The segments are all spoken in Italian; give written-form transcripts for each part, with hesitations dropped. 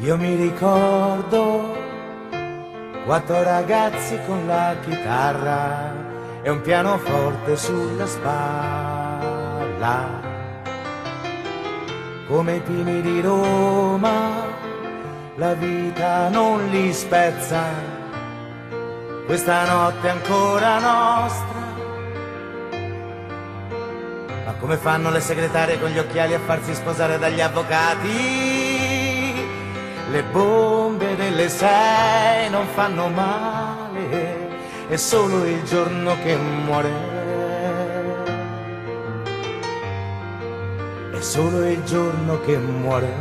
Io mi ricordo 4 ragazzi con la chitarra e un pianoforte sulla spalla, come i pini di Roma, la vita non li spezza, questa notte è ancora nostra. Ma come fanno le segretarie con gli occhiali a farsi sposare dagli avvocati? Le bombe delle 6 non fanno male, è solo il giorno che muore. È solo il giorno che muore.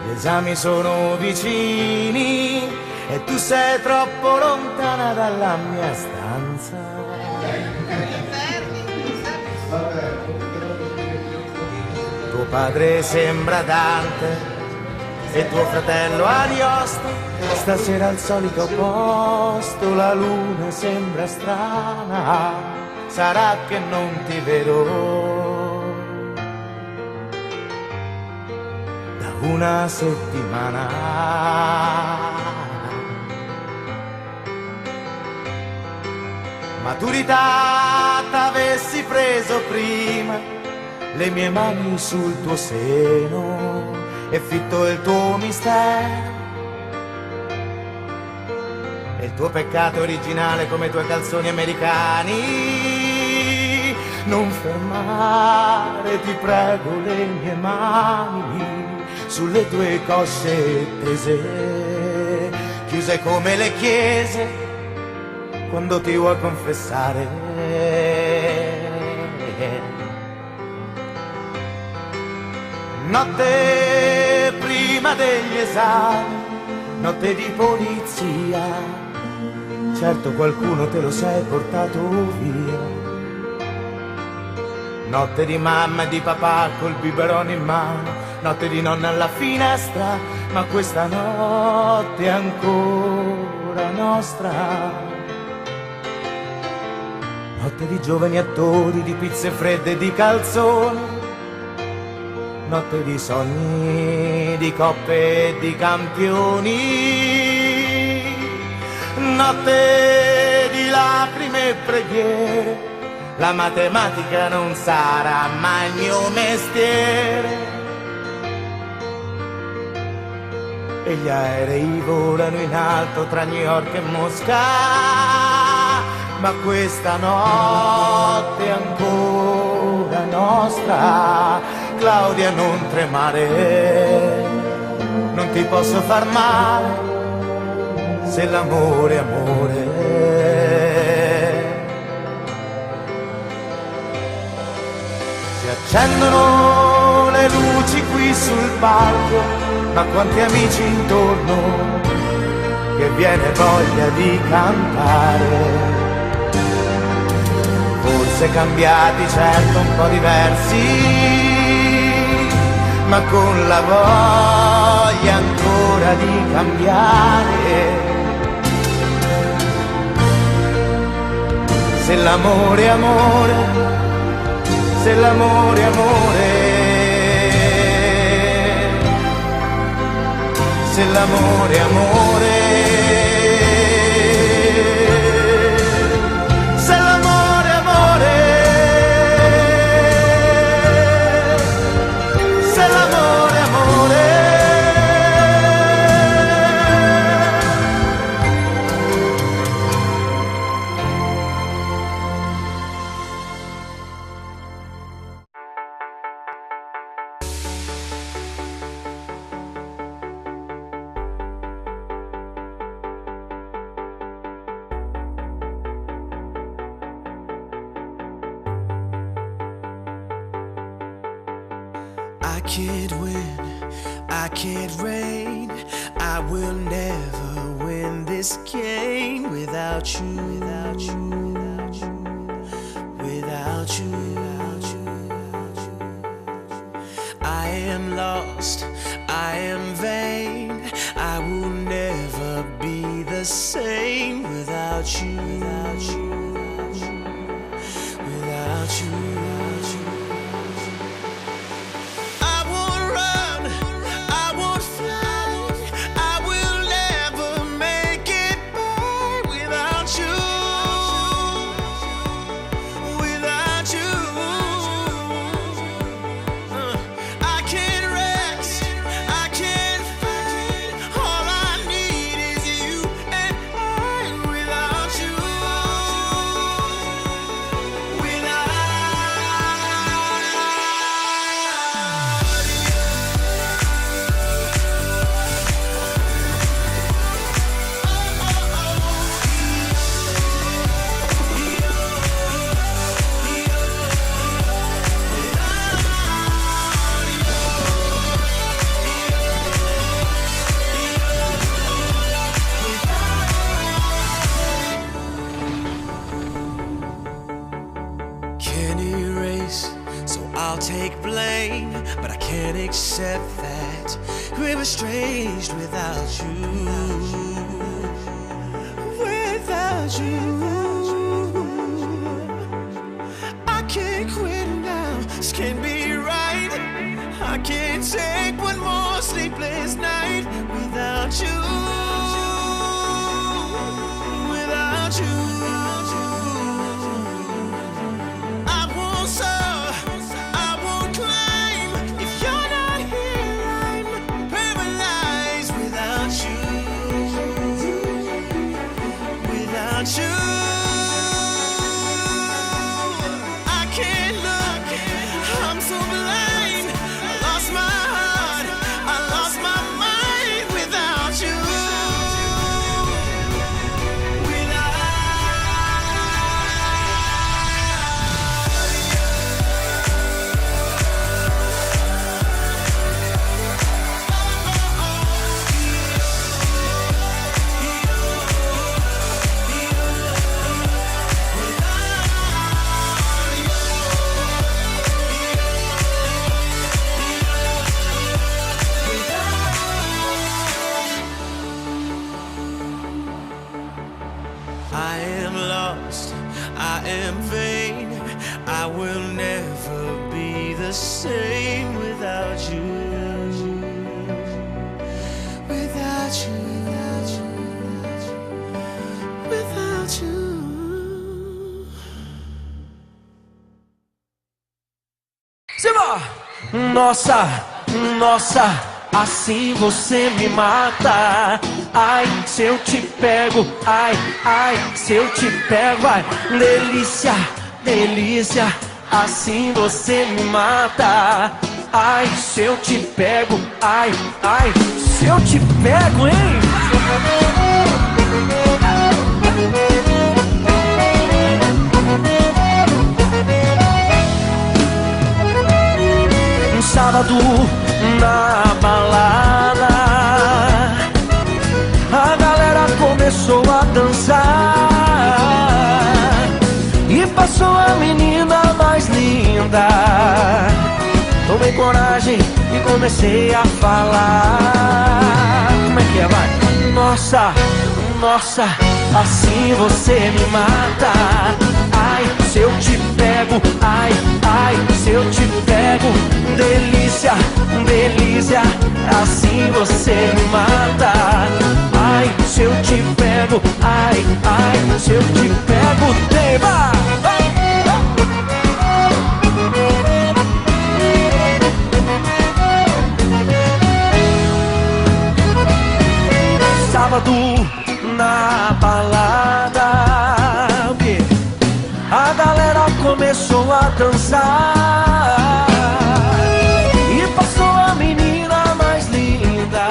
Gli esami sono vicini e tu sei troppo lontana dalla mia stanza. Tuo padre sembra Dante e tuo fratello Ariosto. Stasera al solito posto, la luna sembra strana, sarà che non ti vedo da una settimana. Maturità t'avessi preso prima, le mie mani sul tuo seno e fitto il tuo mistero e il tuo peccato originale come i tuoi calzoni americani. Non fermare, ti prego, le mie mani sulle tue cosce tese, chiuse come le chiese quando ti vuoi confessare. Notte prima degli esami, notte di polizia, certo qualcuno te lo sei portato via. Notte di mamma e di papà col biberone in mano, notte di nonna alla finestra, ma questa notte è ancora nostra. Notte di giovani attori, di pizze fredde e di calzoni, notte di sogni, di coppe e di campioni, notte di lacrime e preghiere, la matematica non sarà mai il mio mestiere. E gli aerei volano in alto tra New York e Mosca, ma questa notte è ancora nostra. Claudia, non tremare, non ti posso far male, se l'amore è amore. Si accendono le luci qui sul palco, ma quanti amici intorno, che viene voglia di cantare. Forse cambiati, certo un po' diversi, ma con la voglia ancora di cambiare. Se l'amore è amore, se l'amore è amore, se l'amore è amore. I can't win, I can't reign, I will never win this game without you, without you, without you, without you, without you, without you. I am lost, I am vain, I will never be the same without you, without you, without you, without you, without you. accept that we're estranged without you. Without you, I can't quit now. This can't be right. I can't take one more sleepless night without you. Without you. Same without you, without you, without you. Simba! Nossa, nossa, assim você me mata. Ai, se eu te pego, ai, ai, se eu te pego, ai, delícia, delícia. Assim você me mata. Ai, se eu te pego. Ai, ai, se eu te pego, hein? Um sábado na balada, a galera começou a dançar e passou a menina mais linda. Tomei coragem e comecei a falar. Como é que é, vai? Nossa, nossa, assim você me mata. Ai, se eu te pego. Ai, ai, se eu te pego. Delícia, delícia, assim você me mata. Ai, se eu te pego. Ai, ai, se eu te pego. Tema! Sábado na balada, a galera começou a dançar e passou a menina mais linda.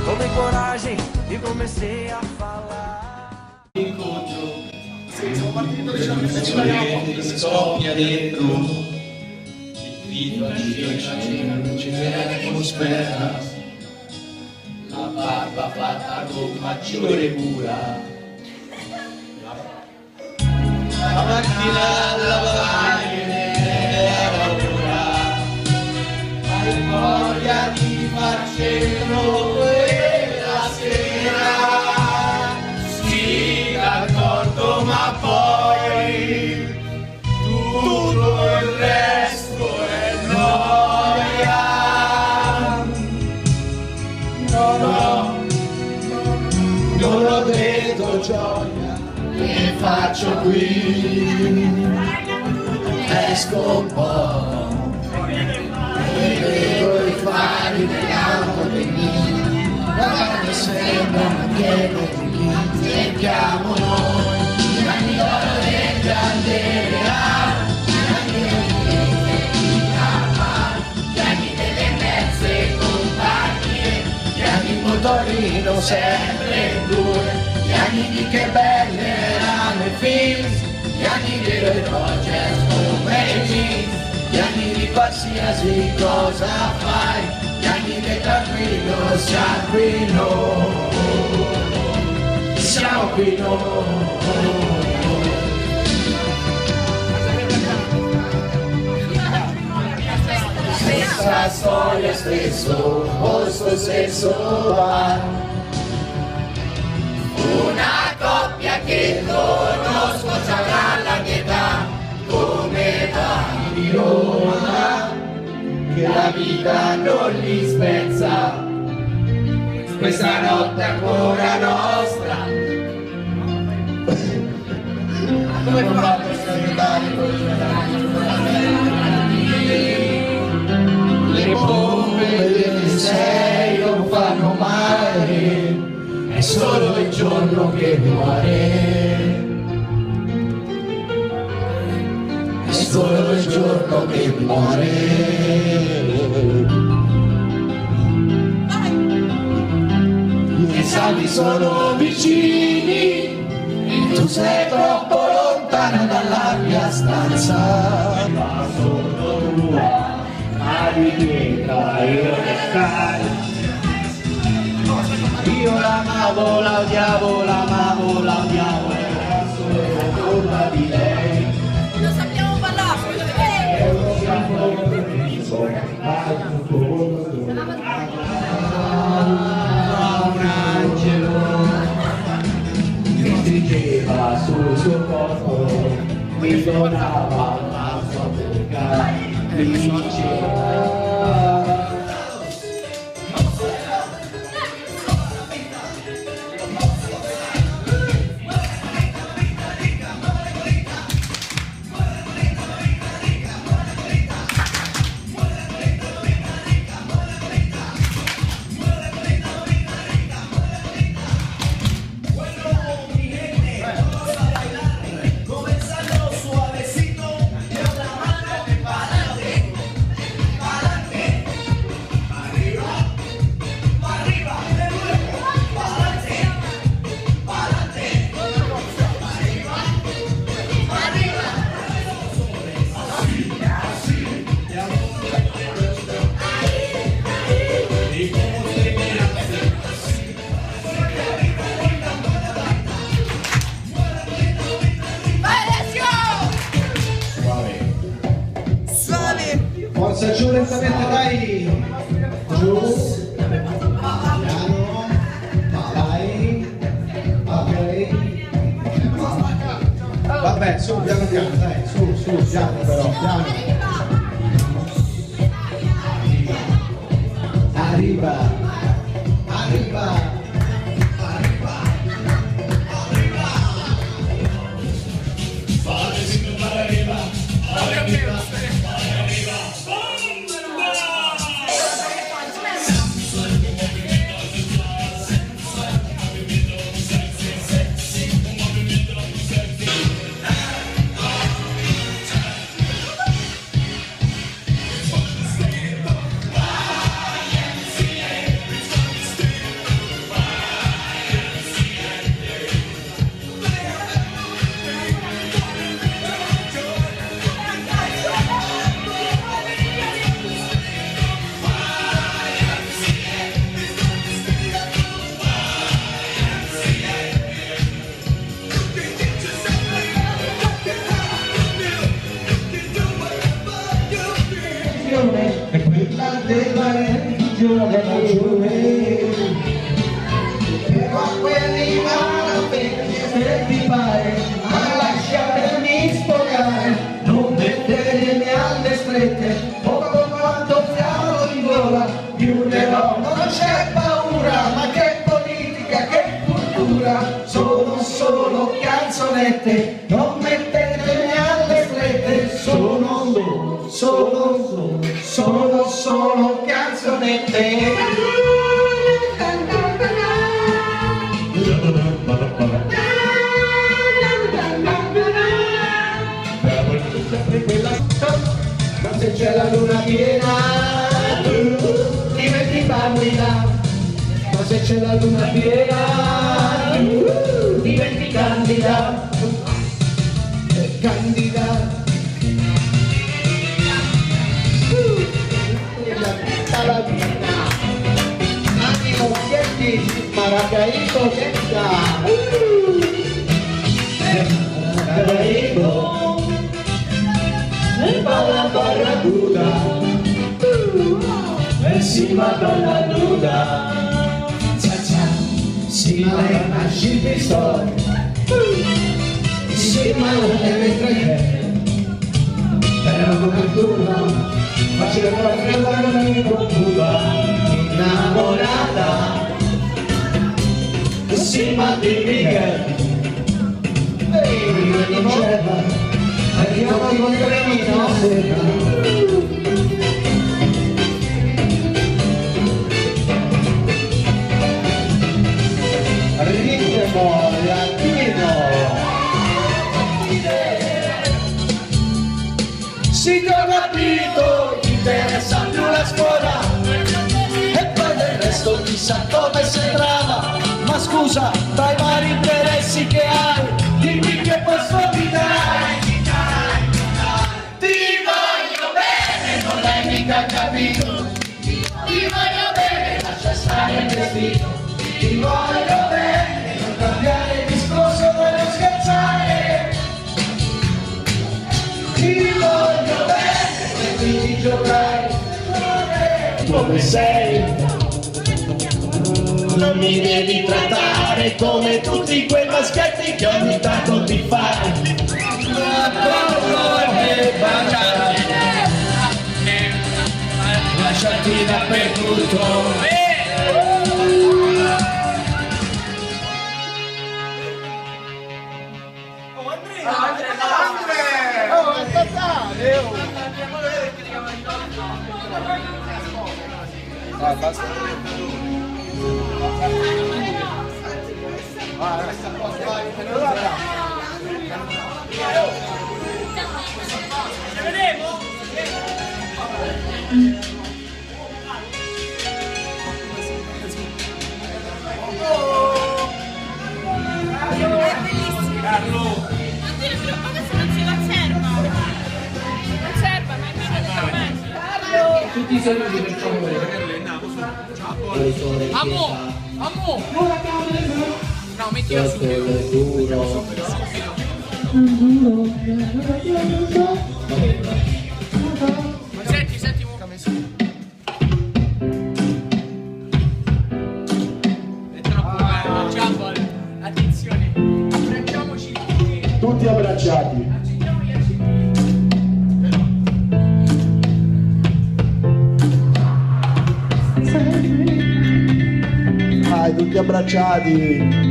Tomei coragem e comecei a falar. Scoppia dentro, non ci spera. La barba fatta con maggiore cura, la macchina a lavare nella paura, hai voglia di farcelo quella sera, sì d'accordo ma poi tutto il resto è noia. Non lo vedo gioia che faccio qui, esco un po' e vedo i fari dell'auto dei miei, guarda sembrano pieno di chi cerchiamo noi, gli anni d'oro del candele, gli anni delle mezze compagnie, gli anni in motorino sempre due, gli anni di che belle erano i film, gli anni di Roy Rogers come i jeans, gli anni di qualsiasi cosa fai, gli anni del tranquillo, siamo qui noi, siamo qui noi. nostra storia stesso posto, stesso bar. Una coppia che conosco ci avrà la mia età, come va di Roma, che la vita non li spezza. Questa notte ancora nostra. Come fa questo le bombe delle 6 non fanno male, è solo il giorno che muore, è solo il giorno che muore. I salvi sono vicini e tu sei troppo lontana dalla mia stanza. Ma sono tua, ma di pietra io ne stai. Io l'amavo, la odiavo, l'amavo, la odiavo, era solo colpa di lei. Non sappiamo parlare, È uno scambio permesso, un angelo mi stringeva sul suo corpo, mi donava la sua bocca, mi diceva forza giù lentamente, dai, giù, piano, dai, ok, vabbè, su, piano piano, dai, su, piano però, piano, arriva, arriva. È quella della religione della Giove, però quelli vanno perché se ti pare, ma lasciatemi sfogare, non mettetemi alle strette, poco quanto fiato in gola, chiuderò, non c'è paura, ma che politica, che cultura, sono solo canzonette, non mettetemi alle strette, sono solo canzonette. Ma se c'è la luna piena diventi bambina, ma se c'è la luna piena diventi candida, candida. La vita, animo schietti, Maracaibo che sta, Maracaibo, e fa la barracuda, sì Madonna nuda, sì ma è una scipistola, sì ma non è metragliere, era come turno, faceva la computa, innamorata, sì ma di Miguel, e non c'era, arrivava con il camino, ritmo latino. Si ti ho capito, ti interessa più la scuola e poi del resto chissà come si trama. Ma scusa, tra i vari interessi che hai, dimmi che posso evitare. Ti voglio bene, non l'hai mica capito. Ti voglio bene, lascia stare il destino. Ti voglio bene, non cambiare discorso, voglio scherzare. Ti voglio bene, e quindi giocare. Come sei? Non mi devi trattare come tutti quei maschietti che ogni tanto ti fai. Ma come baciare? Lasciarti dappertutto. Tutti i saluti per favore. Amo! No, mettila subito. Senti. È troppo bello, Jumble. Attenzione, abbracciamoci Tutti abbracciati. Tutti abbracciati.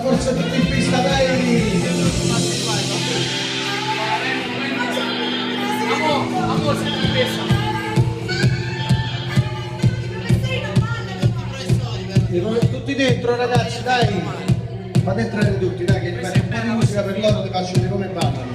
Forza tutti in pista, dai! Amo, senti questa. Tutti dentro ragazzi, dai! Fate entrare tutti, dai, che ti faccio un po' di musica per loro, ti faccio vedere come ballano.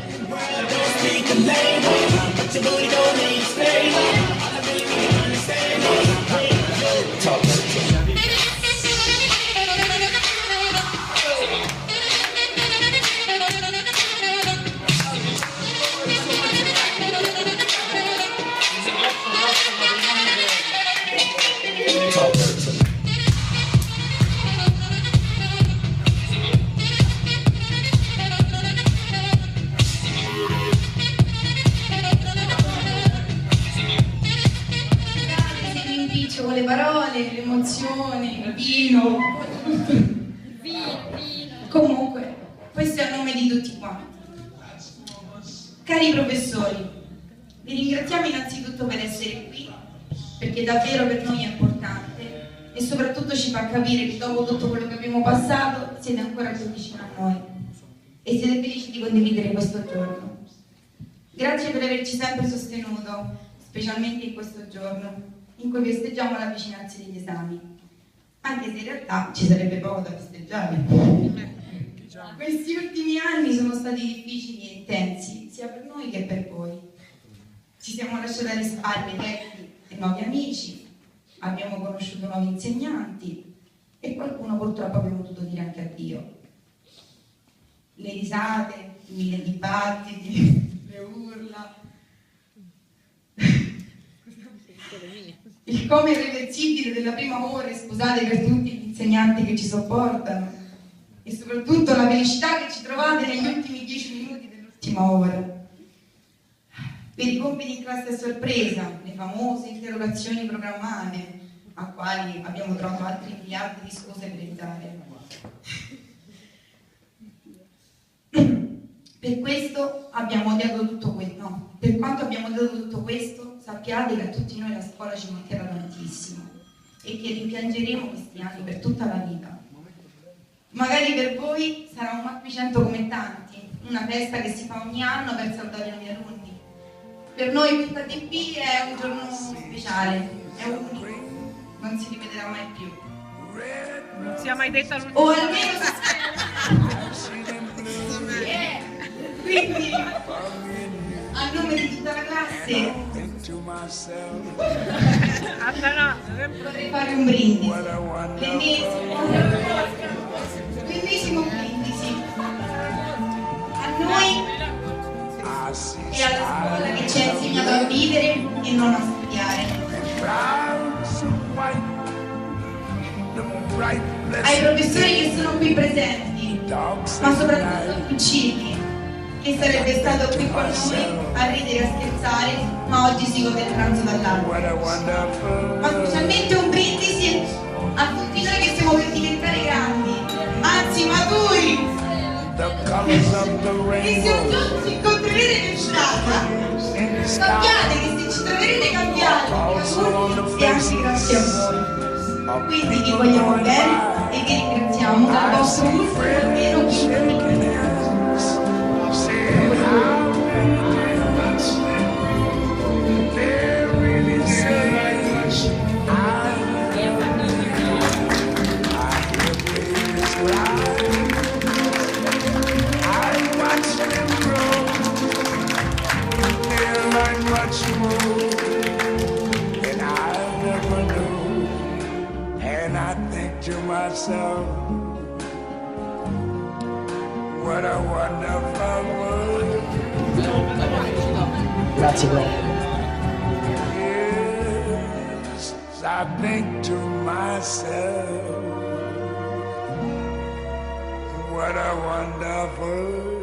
Con le parole, le emozioni, il vino. Comunque, questo è a nome di tutti quanti. Cari professori, vi ringraziamo innanzitutto per essere qui, perché davvero per noi è importante e soprattutto ci fa capire che dopo tutto quello che abbiamo passato siete ancora più vicino a noi e siete felici di condividere questo giorno. Grazie per averci sempre sostenuto, specialmente in questo giorno in cui festeggiamo l'avvicinarsi degli esami, anche se in realtà ci sarebbe poco da festeggiare. Questi ultimi anni sono stati difficili e intensi, sia per noi che per voi. Ci siamo lasciati alle spalle vecchi e nuovi amici, abbiamo conosciuto nuovi insegnanti e qualcuno purtroppo abbiamo dovuto dire anche addio. Le risate, i mille dibattiti, le urla, il come irreversibile della prima ora, scusate per tutti gli insegnanti che ci sopportano, e soprattutto la felicità che ci trovate negli ultimi 10 minuti dell'ultima ora. Per i compiti in classe a sorpresa, le famose interrogazioni programmate, a quali abbiamo trovato altri miliardi di scuse per entrare. Per questo abbiamo odiato tutto questo, no, per quanto abbiamo odiato tutto questo, sappiate che a tutti noi la scuola ci mancherà tantissimo e che rimpiangeremo questi anni per tutta la vita. Magari per voi sarà un Macquicento come tanti, una festa che si fa ogni anno per salutare i nuovi alunni. Per noi PKTP è un giorno speciale, è unico, non si ripeterà mai più. Non sia mai detta l'ultima. O almeno quindi, a nome di tutta la classe, vorrei fare un brindisi. L'ennesimo brindisi. A noi e alla scuola che ci ha insegnato a vivere e non a studiare. Ai professori che sono qui presenti, ma soprattutto ai piccini, che sarebbe stato qui con noi a ridere e a scherzare, ma oggi si gode il pranzo dall'albero. Ma specialmente un brindisi a tutti noi che siamo per diventare grandi, anzi maturi, e se un giorno ci incontrerete per strada, sappiate che se ci troverete cambiati, e anche grazie a voi. Quindi vi vogliamo bene e vi ringraziamo dal vostro ultimo almeno 5 minuti. To myself, what a wonderful world. Grazie bro. Yes, I think to myself, what a wonderful